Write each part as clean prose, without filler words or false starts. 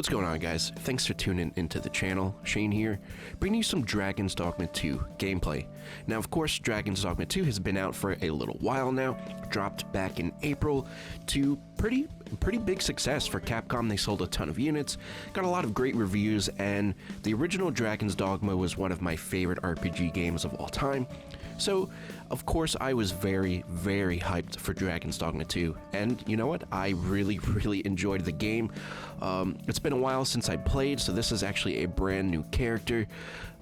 What's going on, guys? Thanks for tuning into the channel. Shane here, bringing you some Dragon's Dogma 2 gameplay. Now, of course, Dragon's Dogma 2 has been out for a little while now, dropped back in April to pretty big success for Capcom. They sold a ton of units, got a lot of great reviews, and the original Dragon's Dogma was one of my favorite RPG games of all time. So, of course, I was very hyped for Dragon's Dogma 2, and you know what? I really enjoyed the game. It's been a while since I played, so this is actually a brand new character.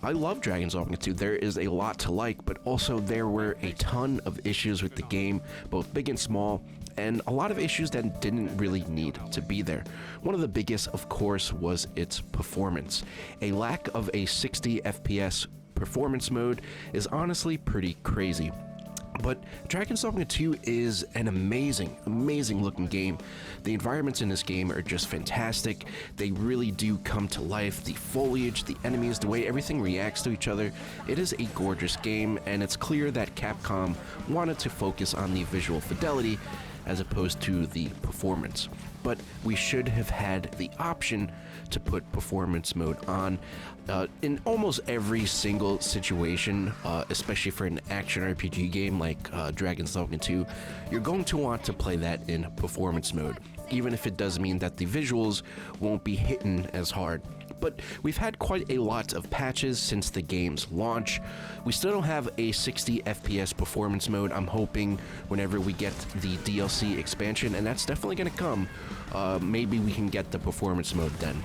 I love Dragon's Dogma 2. There is a lot to like, but also there were a ton of issues with the game, both big and small, and a lot of issues that didn't really need to be there. One of the biggest, of course, was its performance. A lack of a 60 FPS performance mode is honestly pretty crazy. But Dragon's Dogma 2 is an amazing looking game. The environments in this game are just fantastic. They really do come to life. The foliage, the enemies, the way everything reacts to each other. It is a gorgeous game, and it's clear that Capcom wanted to focus on the visual fidelity as opposed to the performance. But we should have had the option to put performance mode on in almost every single situation, especially for an action RPG game like Dragon's Dogma 2. You're going to want to play that in performance mode, even if it does mean that the visuals won't be hitting as hard. But we've had quite a lot of patches since the game's launch. We still don't have a 60 FPS performance mode. I'm hoping whenever we get the DLC expansion, and that's definitely going to come, maybe we can get the performance mode then.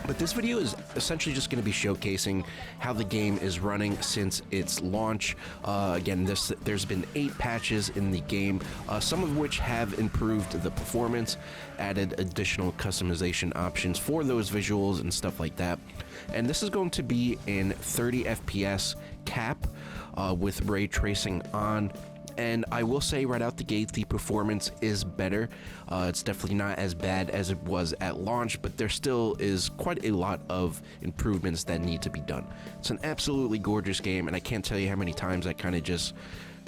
But this video is essentially just going to be showcasing how the game is running since its launch. Again, there's been 8 patches in the game, some of which have improved the performance, added additional customization options for those visuals and stuff like that. And this is going to be in 30 FPS cap with ray tracing on. And I will say right out the gate, the performance is better. It's definitely not as bad as it was at launch, but there still is quite a lot of improvements that need to be done. It's an absolutely gorgeous game, and I can't tell you how many times I kind of just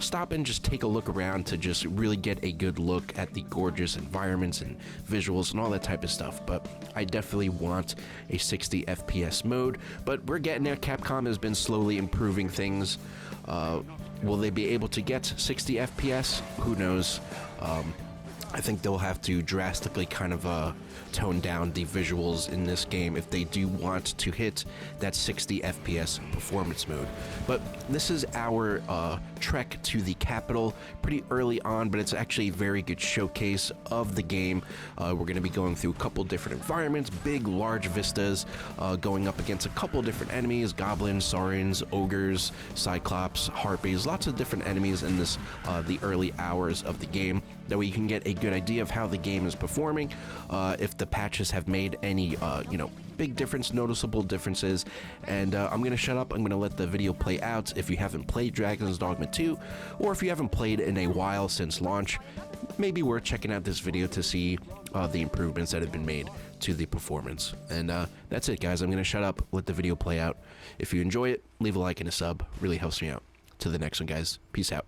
stop and just take a look around to just really get a good look at the gorgeous environments and visuals and all that type of stuff. But I definitely want a 60 FPS mode, but we're getting there. Capcom has been slowly improving things. Will they be able to get 60 FPS? Who knows? I think they'll have to drastically kind of tone down the visuals in this game if they do want to hit that 60 FPS performance mode. But this is our trek to the capital pretty early on, but it's actually a very good showcase of the game. We're going to be going through a couple different environments, big, large vistas, going up against a couple different enemies, goblins, saurians, ogres, cyclops, harpies, lots of different enemies in this the early hours of the game. That way you can get a good idea of how the game is performing, if the patches have made any, big difference, noticeable differences. And I'm going to shut up. I'm going to let the video play out. If you haven't played Dragon's Dogma 2, or if you haven't played in a while since launch, maybe worth checking out this video to see the improvements that have been made to the performance. And that's it, guys. I'm going to shut up, let the video play out. If you enjoy it, leave a like and a sub. Really helps me out. To the next one, guys. Peace out.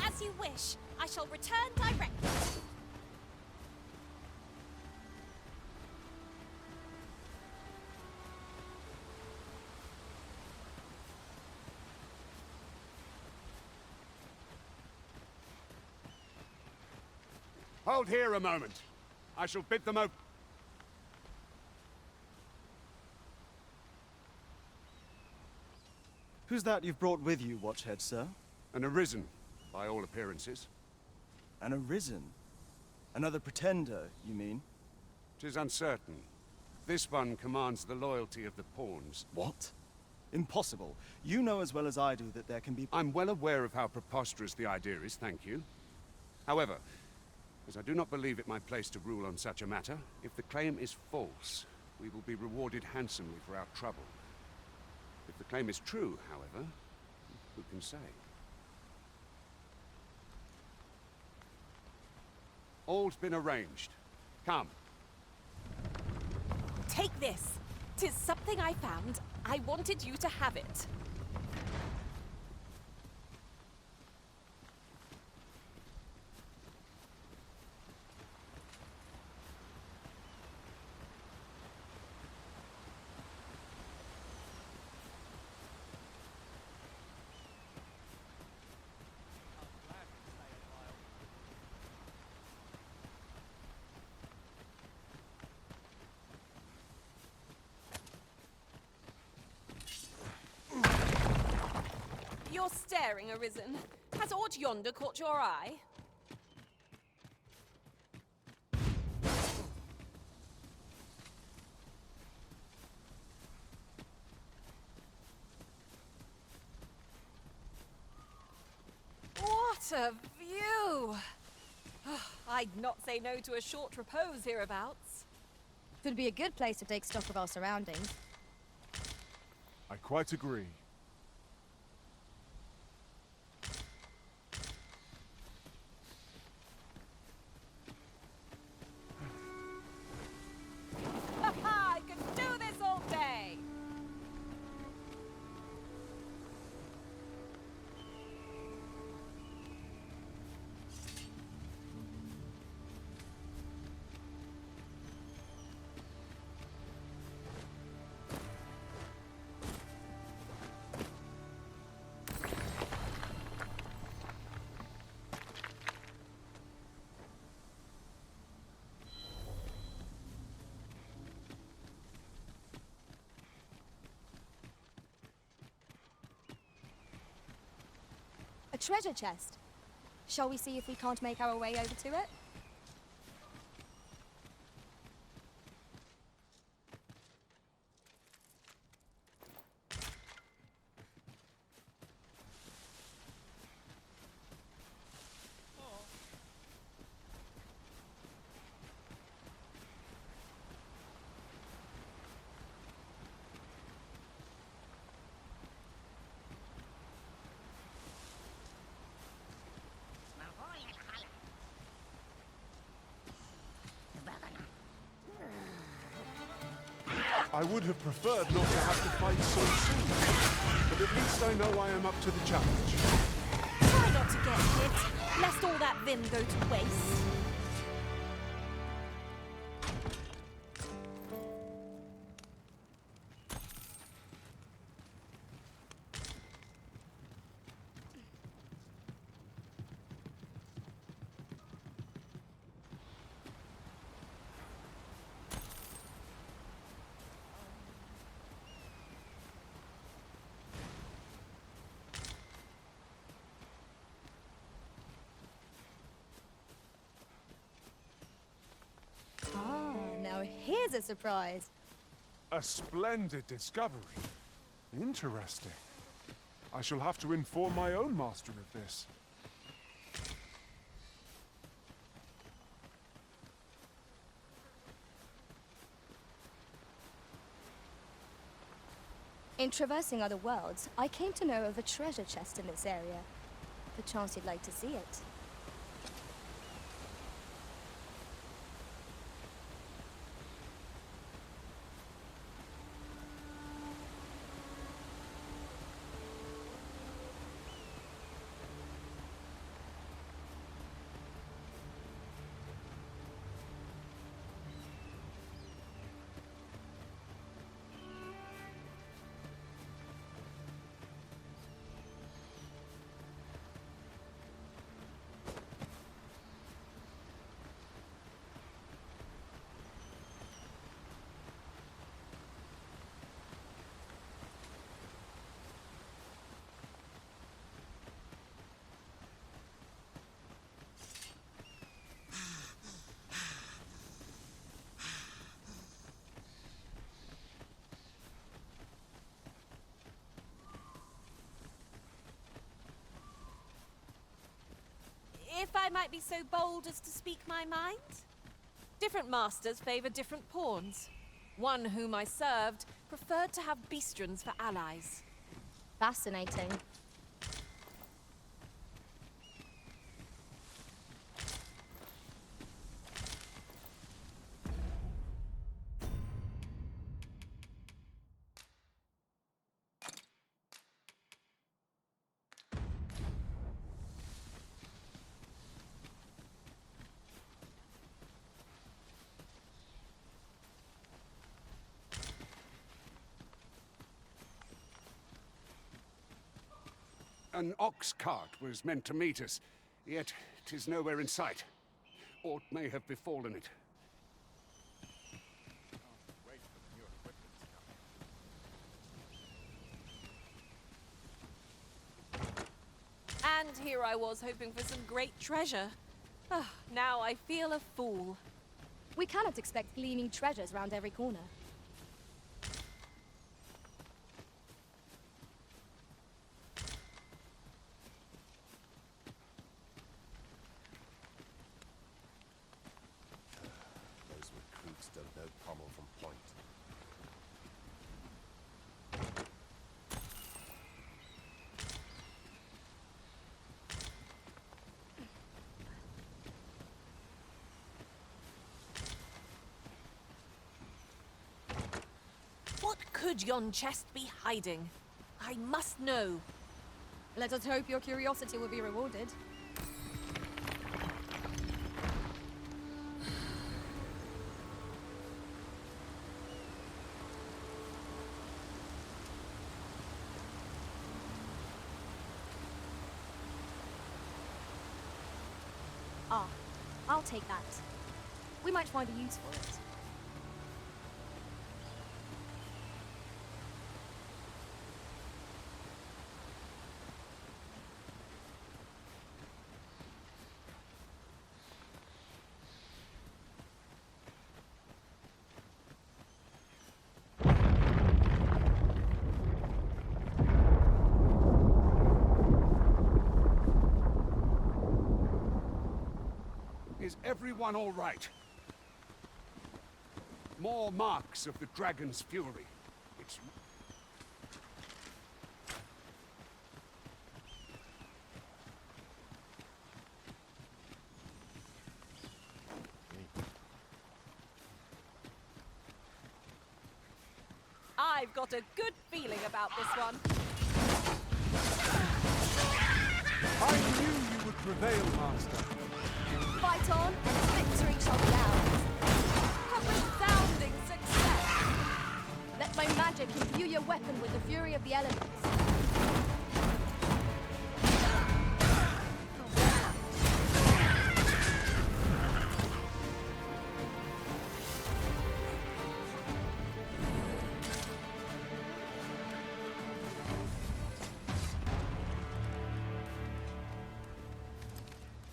As you wish. I shall return directly. Hold here a moment. I shall bid them open. Who's that you've brought with you, Watchhead, sir? An arisen, by all appearances. An Arisen? Another pretender, you mean? 'Tis uncertain. This one commands the loyalty of the pawns. What? Impossible. You know as well as I do that there can be... I'm well aware of how preposterous the idea is, thank you. However, as I do not believe it my place to rule on such a matter, if the claim is false, we will be rewarded handsomely for our trouble. If the claim is true, however, who can say? All's been arranged. Come. Take this. 'Tis something I found. I wanted you to have it. You're staring, Arisen. Has aught yonder caught your eye? What a view! I'd not say no to a short repose hereabouts. Could be a good place to take stock of our surroundings. I quite agree. I could do this all day! A treasure chest. Shall we see if we can't make our way over to it? I would have preferred not to have to fight so soon, but at least I know I am up to the challenge. Try not to get hit, lest all that vim go to waste. Now here's a surprise. A splendid discovery. Interesting. I shall have to inform my own master of this. In traversing other worlds, I came to know of a treasure chest in this area. Perchance you'd like to see it. might be so bold as to speak my mind? Different masters favor different pawns. One whom I served preferred to have beastrons for allies. Fascinating. An ox cart was meant to meet us, yet 'tis nowhere in sight. Aught may have befallen it. And here I was hoping for some great treasure. Ah, now I feel a fool. We cannot expect gleaming treasures round every corner. Those recruits don't know pommel from point. What could yon chest be hiding? I must know. Let us hope your curiosity will be rewarded. Ah, I'll take that. We might find a use for it. Is everyone all right? More marks of the dragon's fury. It's... I've got a good feeling about this one. I knew you would prevail, Master. Fight on, and victory shall be ours. A resounding success! Let my magic imbue your weapon with the fury of the elements.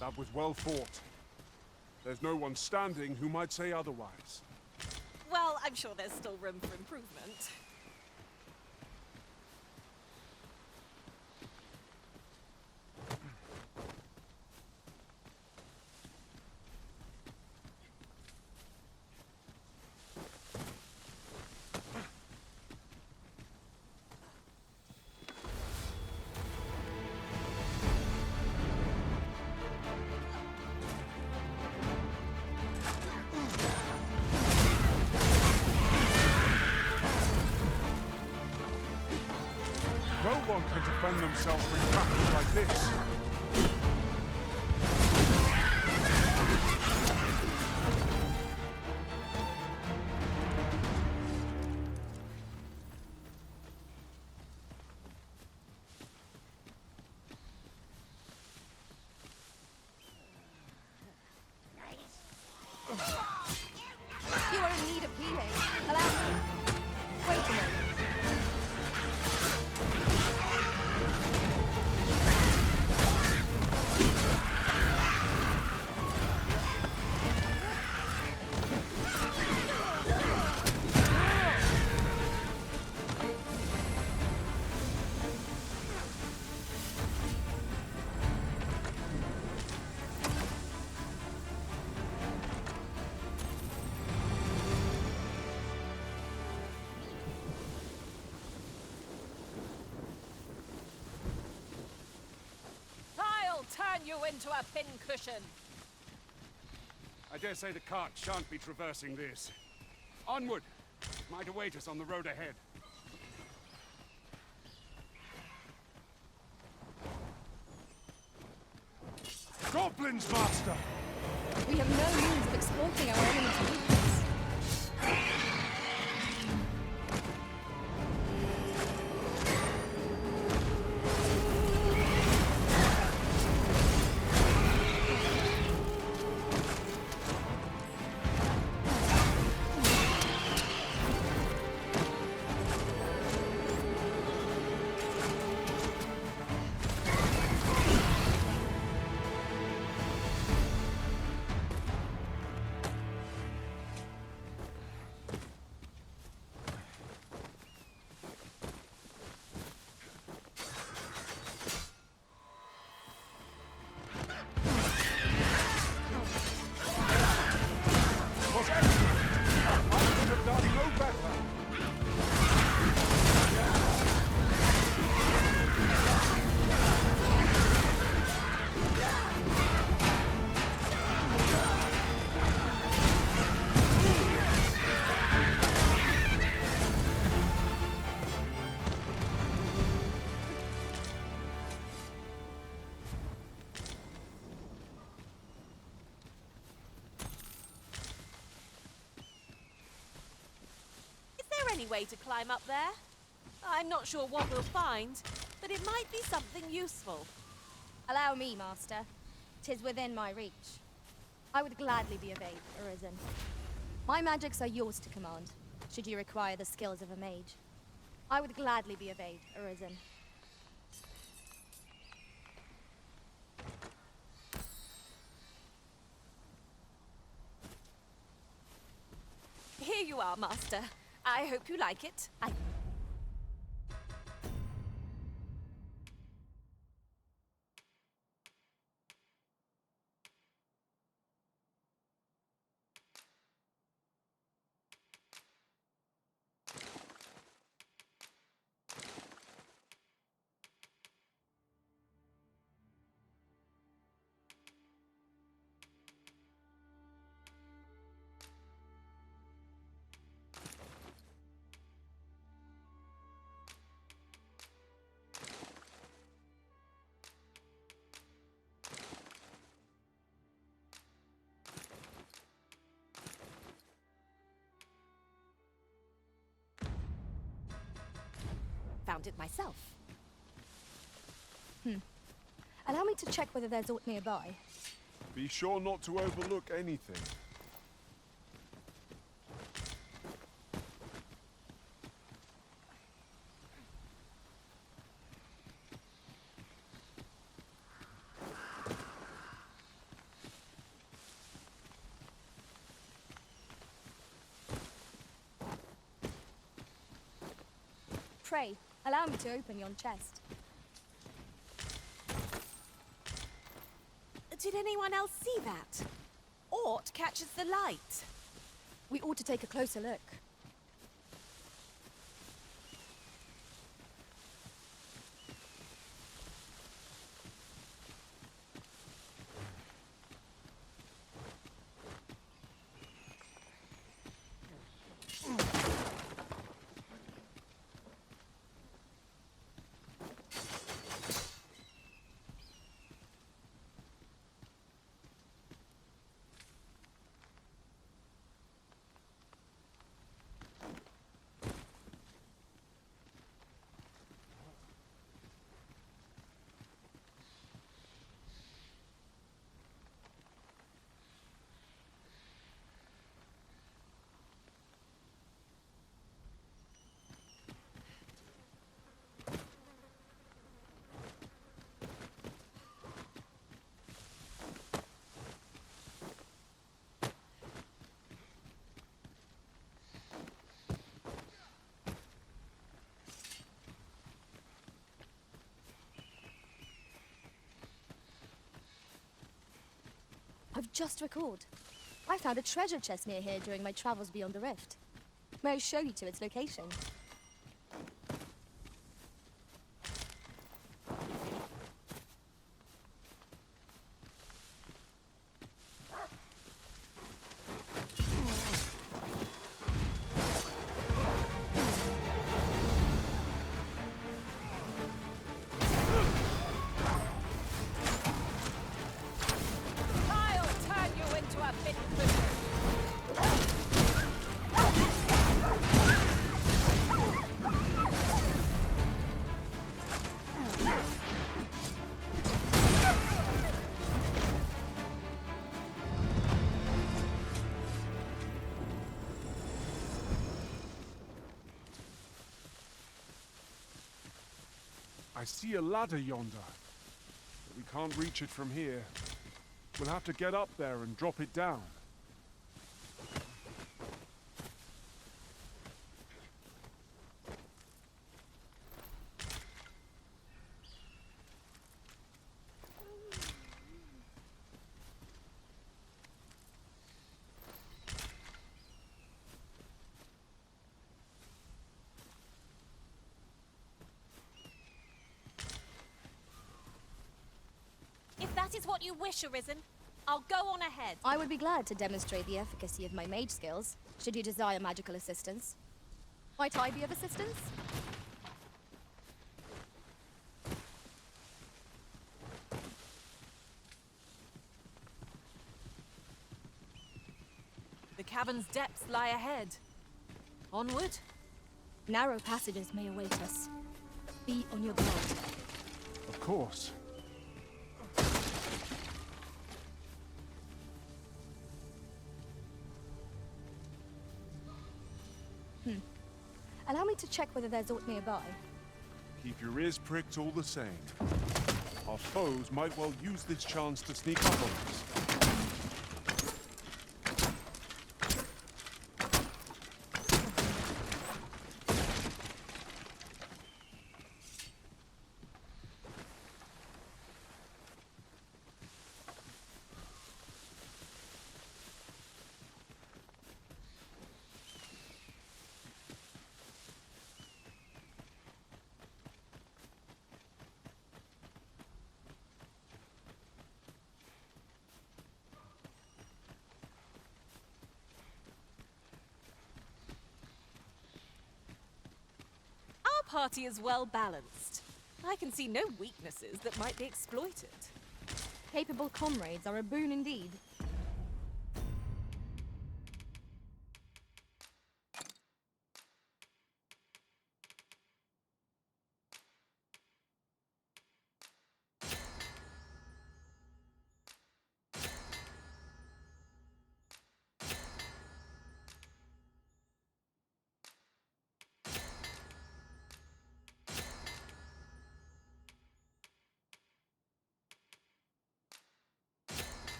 That was well fought. There's no one standing who might say otherwise. Well, I'm sure there's still room for improvement. No one can defend themselves from battles like this. You are in need of healing. Allow me. Wait a moment. turn you into a pincushion. I dare say the cart shan't be traversing this. Onward! It might await us on the road ahead. Goblins, master! We have no means of exploiting our enemy's weakness. Was excellent! I could have done no better! Is there any way to climb up there? I'm not sure what we'll find, but it might be something useful. Allow me, Master. 'Tis within my reach. I would gladly be of aid, Arisen. My magics are yours to command, should you require the skills of a mage. I would gladly be of aid, Arisen. Here you are, Master. I hope you like it. Found it myself. Allow me to check whether there's aught nearby. Be sure not to overlook anything. Pray, allow me to open yon chest. Did anyone else see that? Aught catches the light. We ought to take a closer look. I've just recalled. I found a treasure chest near here during my travels beyond the rift. May I show you to its location? I see a ladder yonder, but we can't reach it from here. We'll have to get up there and drop it down. If that is what you wish, Arisen, I'll go on ahead. I would be glad to demonstrate the efficacy of my mage skills, should you desire magical assistance. Might I be of assistance? The cavern's depths lie ahead. Onward? Narrow passages may await us. Be on your guard. Of course. Allow me to check whether there's aught nearby. Keep your ears pricked all the same. Our foes might well use this chance to sneak up on us. Our party is well balanced. I can see no weaknesses that might be exploited. Capable comrades are a boon indeed.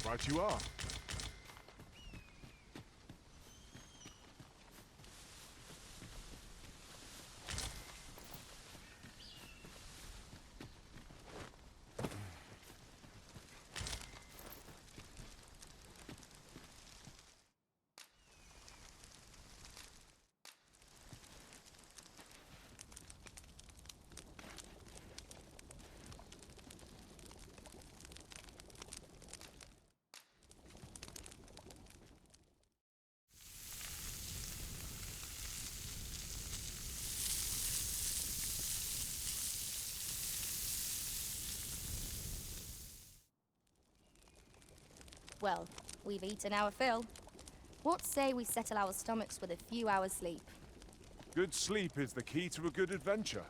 Right you are. Well, we've eaten our fill. What say we settle our stomachs with a few hours' sleep? Good sleep is the key to a good adventure.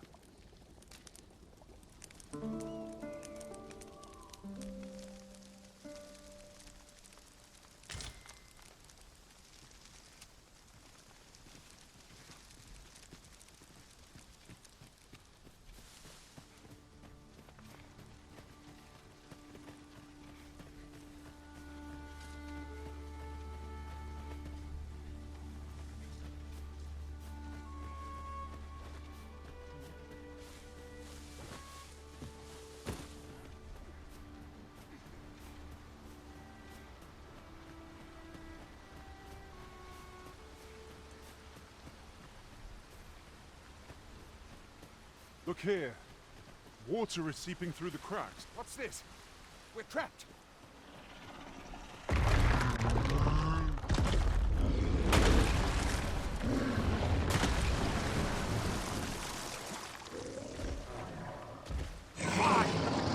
Look here. Water is seeping through the cracks. What's this? We're trapped. Why?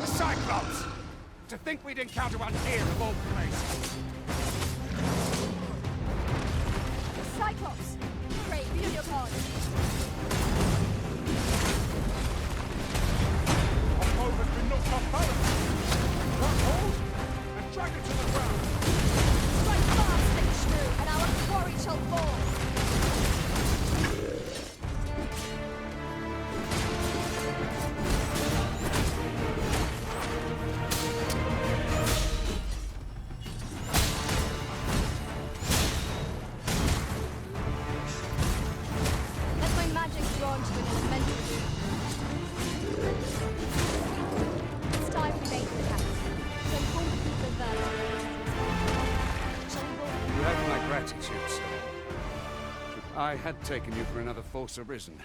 The Cyclops! To think we'd encounter one here of all places. Cyclops! Pray, be on your guard. Our foe has been knocked off balance. Grab hold and drag it to the ground. Strike fast, Shrew, and our quarry shall fall. I had taken you for another false arisen.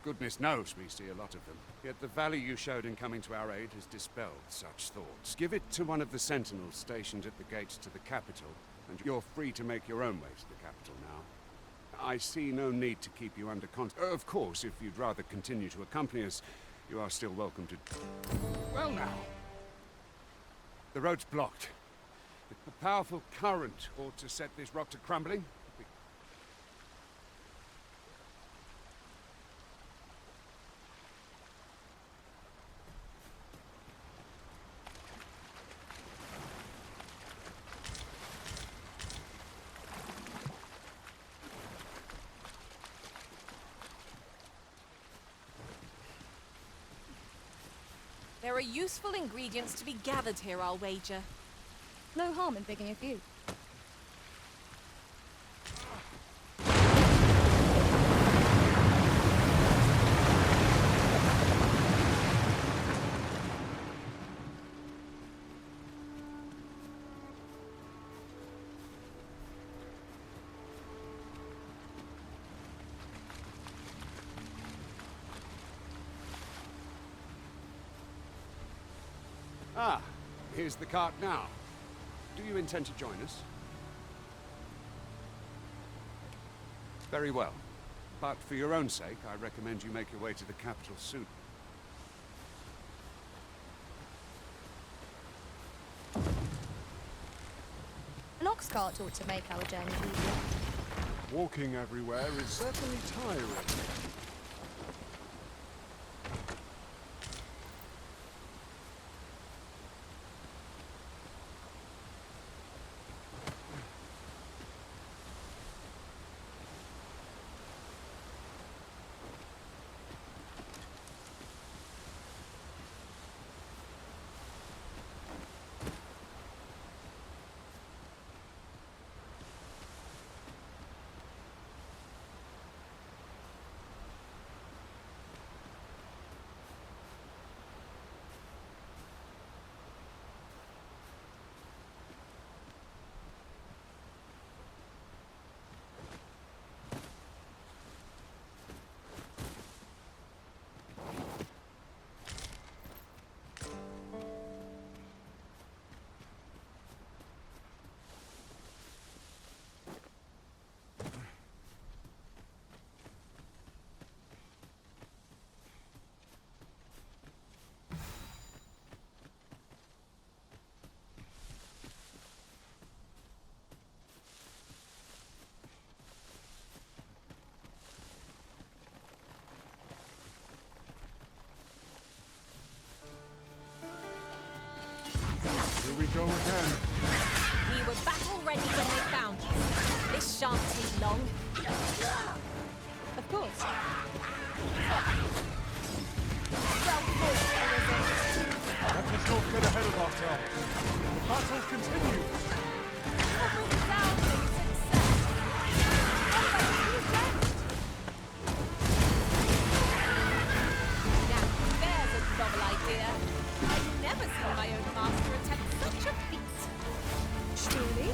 Goodness knows we see a lot of them. Yet the value you showed in coming to our aid has dispelled such thoughts. Give it to one of the sentinels stationed at the gates to the capital, and you're free to make your own way to the capital now. I see no need to keep you under Of course, if you'd rather continue to accompany us, you are still welcome to... Well now. The road's blocked. A powerful current ought to set this rock to crumbling. There are useful ingredients to be gathered here, I'll wager. No harm in picking a few. Ah, here's the cart now. Do you intend to join us? Very well. But for your own sake, I recommend you make your way to the capital soon. An ox cart ought to make our journey easier. Walking everywhere is certainly tiring. Here we go again. We were battle ready when they found us. This shan't take long. Of course. Let us not get ahead of ourselves. The battle continues. A resounding success. Now, there's a novel idea. I've never seen my own master attempt such a feat. Truly?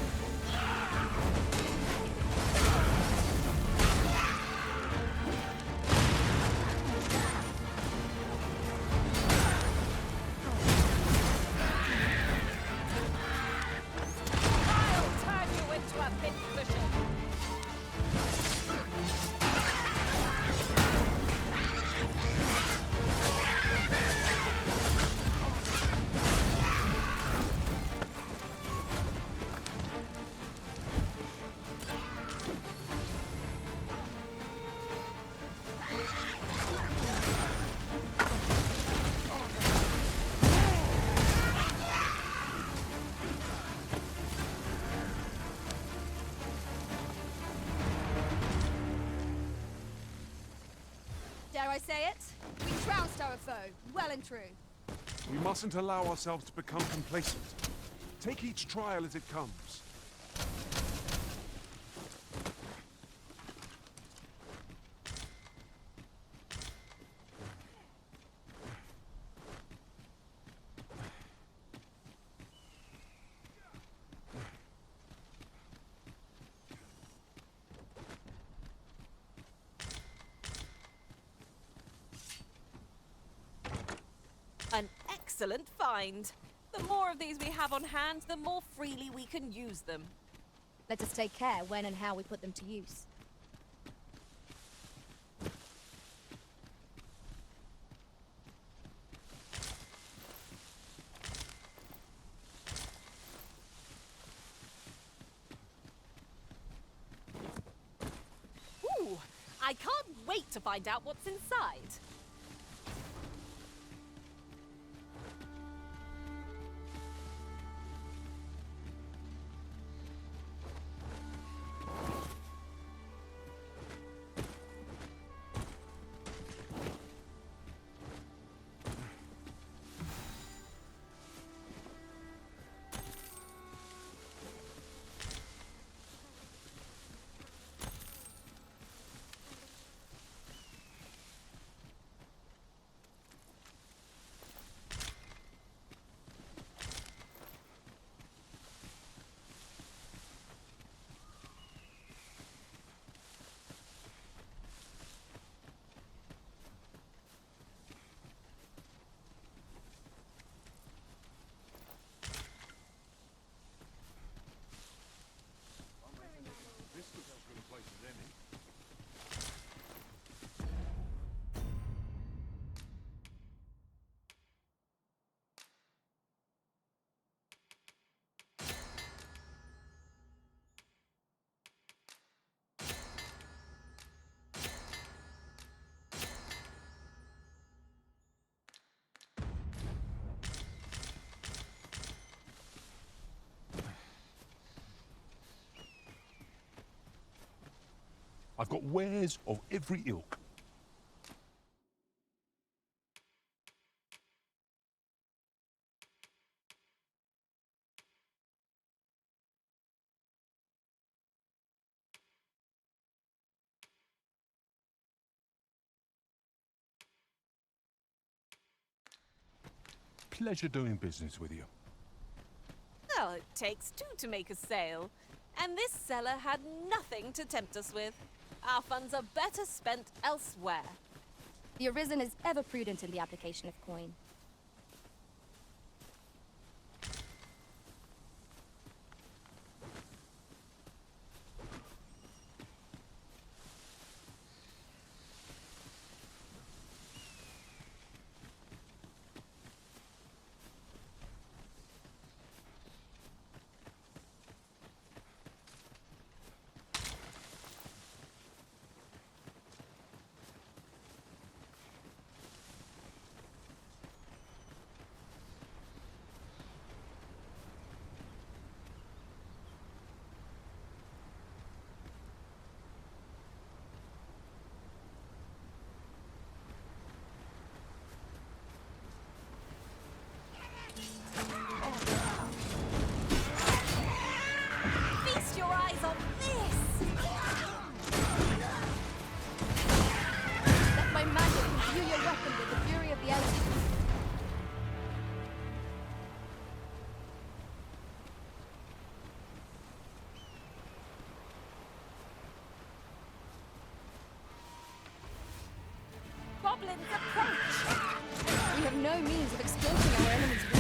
I'll turn you into a bit cushion. Dare I say it? We trounced our foe, well and true. We mustn't allow ourselves to become complacent. Take each trial as it comes. An excellent find. The more of these we have on hand, the more freely we can use them. Let us take care when and how we put them to use. Ooh, I can't wait to find out what's inside. This looks as good a place as any. I've got wares of every ilk. Pleasure doing business with you. Well, it takes two to make a sale. And this seller had nothing to tempt us with. Our funds are better spent elsewhere. The Arisen is ever prudent in the application of coin. Feast your eyes on this! Let my magic imbue your weapon with the fury of the elements. Goblins approach! We have no means of exploiting our enemy's weakness.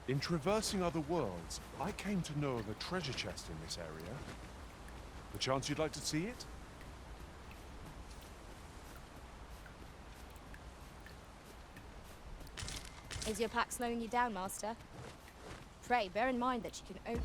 In traversing other worlds, I came to know of a treasure chest in this area. The chance you'd like to see it? Is your pack slowing you down, Master? Pray, bear in mind that you can open...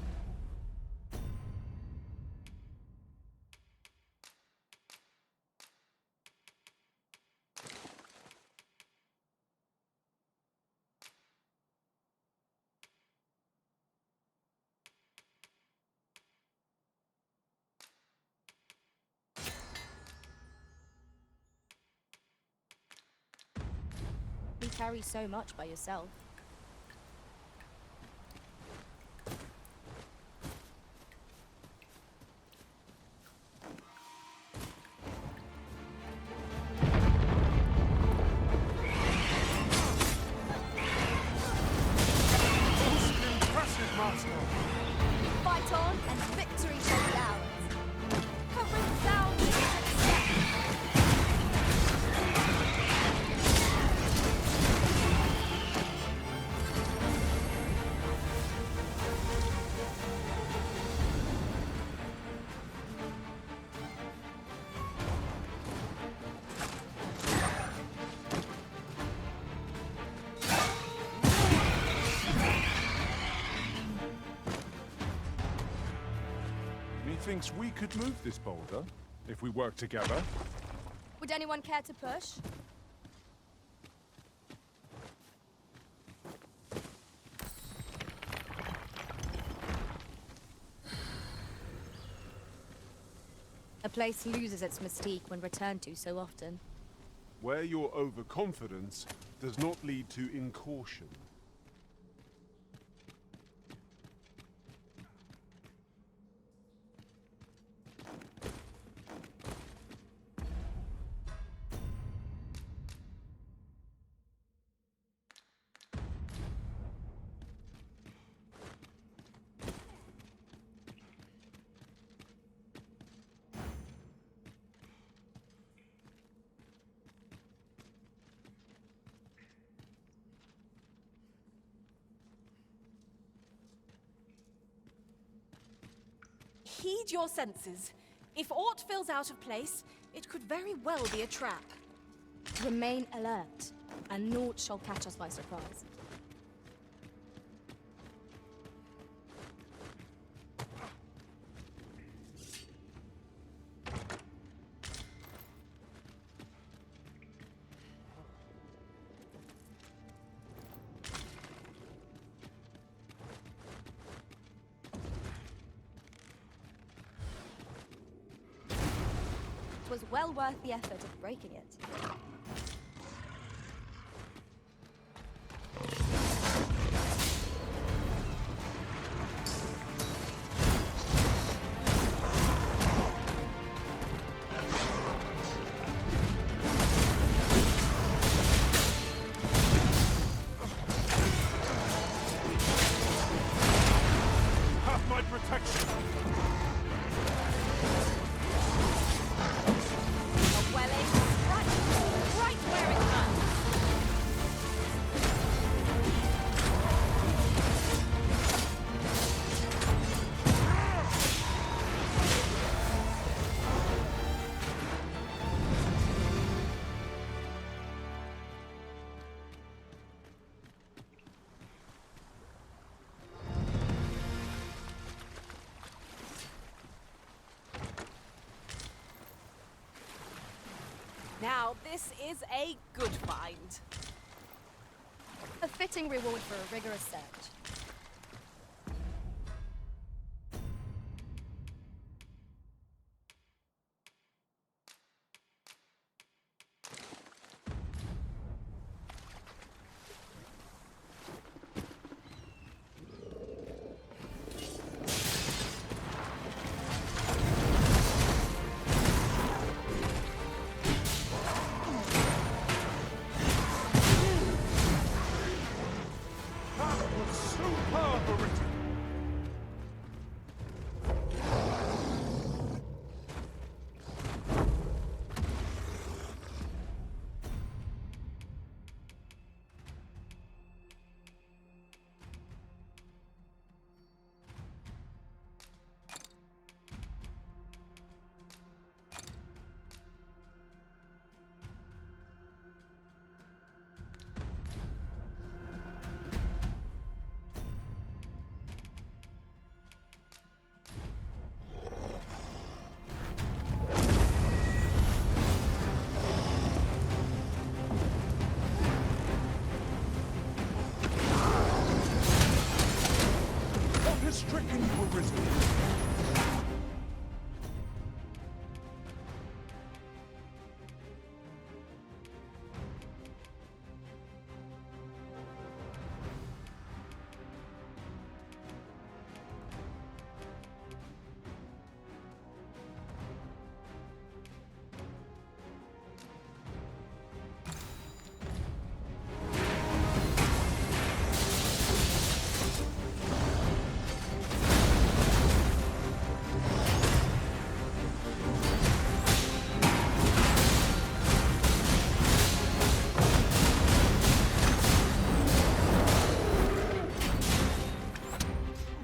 You carry so much by yourself. thinks we could move this boulder if we work together. Would anyone care to push? A place loses its mystique when returned to so often. Where your overconfidence does not lead to incaution. Heed your senses. If aught feels out of place, it could very well be a trap. Remain alert, and naught shall catch us by surprise. It was well worth the effort of breaking it. Have my protection! A well-aimed strike, right where it hurts. Now, this is a good find. A fitting reward for a rigorous search. That was superb, Arita! What has stricken you, Arita?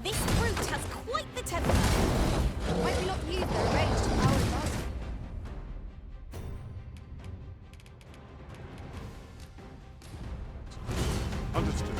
This brute has quite the temper. Might we not use their range to our advantage? Understood.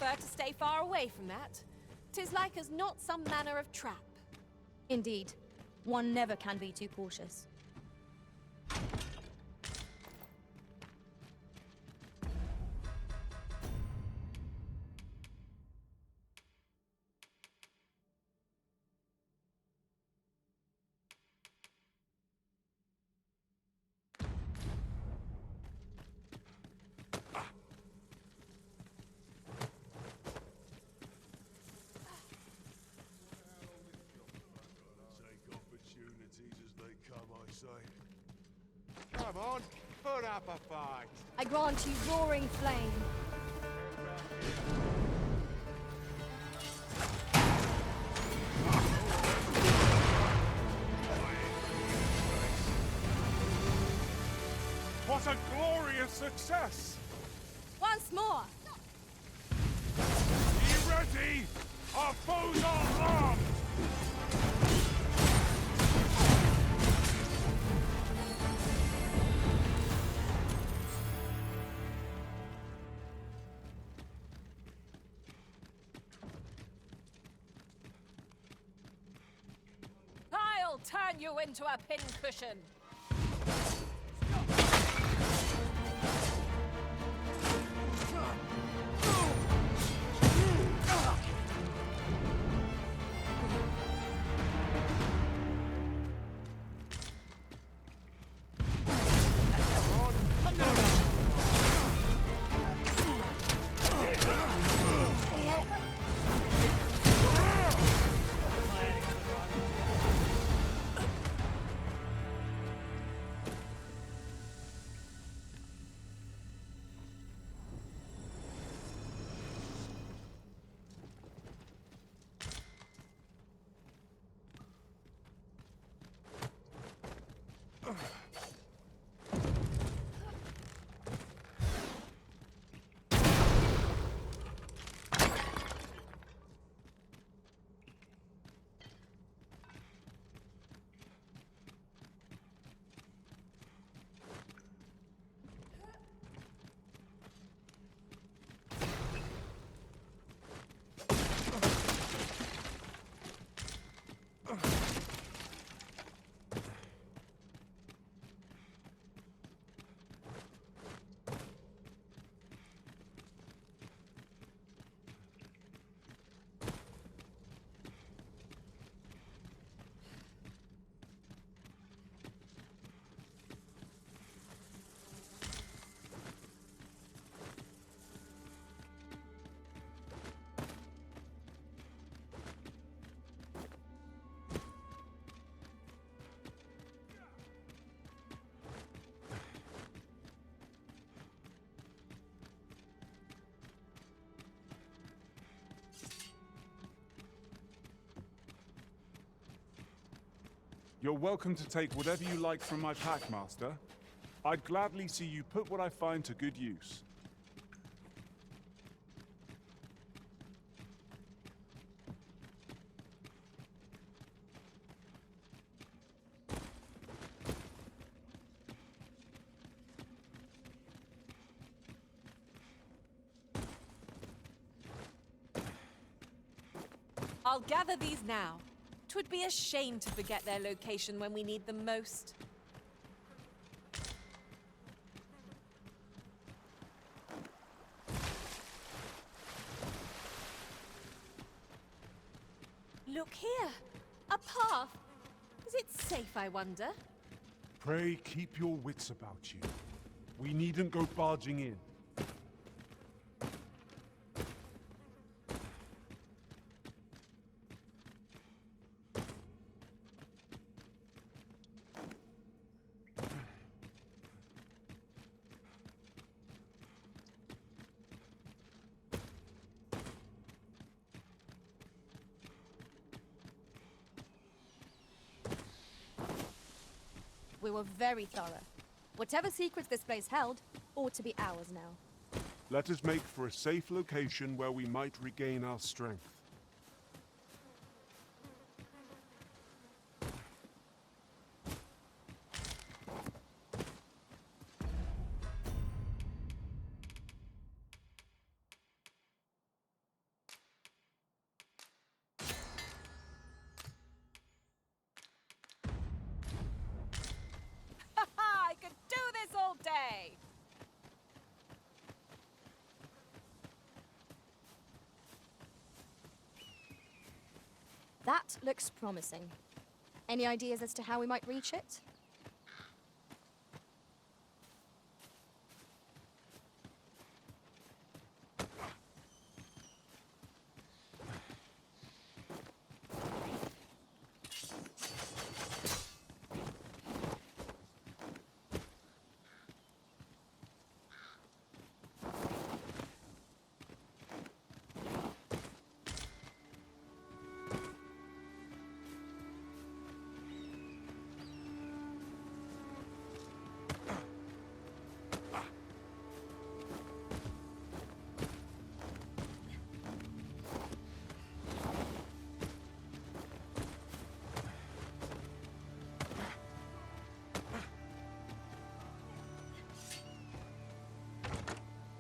prefer to stay far away from that. 'Tis like as not some manner of trap. Indeed. One never can be too cautious. Take opportunities as they come, I say. Come on, put up a fight. I grant you roaring flame. What a glorious success! Once more! Be ready! Our foes are armed! I'll turn you into a pincushion. You're welcome to take whatever you like from my pack, Master. I'd gladly see you put what I find to good use. I'll gather these now. 'Twould be a shame to forget their location when we need them most. Look here! A path! Is it safe, I wonder? Pray keep your wits about you. We needn't go barging in. We were very thorough. Whatever secrets this place held ought to be ours now. Let us make for a safe location where we might regain our strength. That looks promising. Any ideas as to how we might reach it?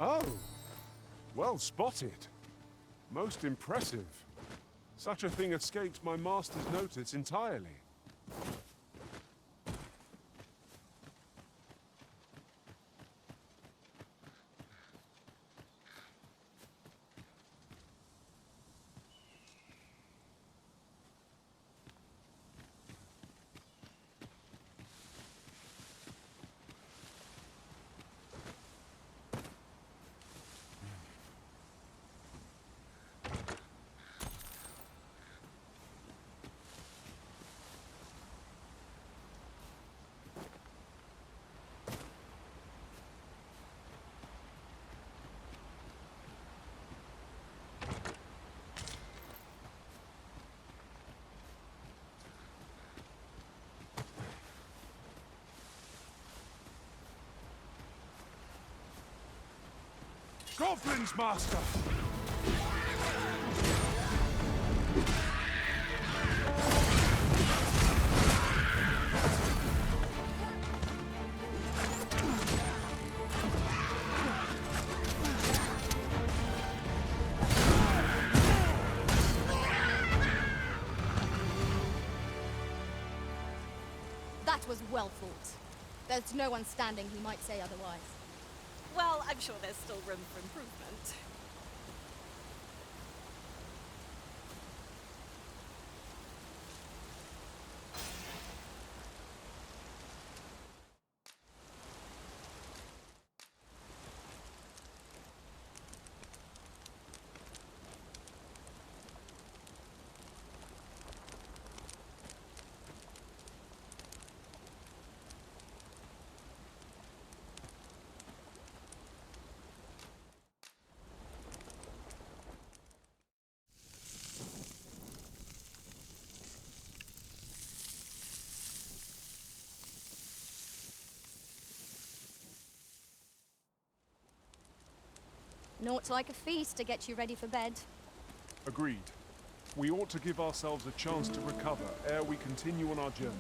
Oh, well spotted. Most impressive. Such a thing escaped my master's notice entirely. Goblins, Master! That was well fought. There's no one standing who might say otherwise. Well, I'm sure there's still room for improvement. Naught like a feast to get you ready for bed. Agreed. We ought to give ourselves a chance to recover ere we continue on our journey.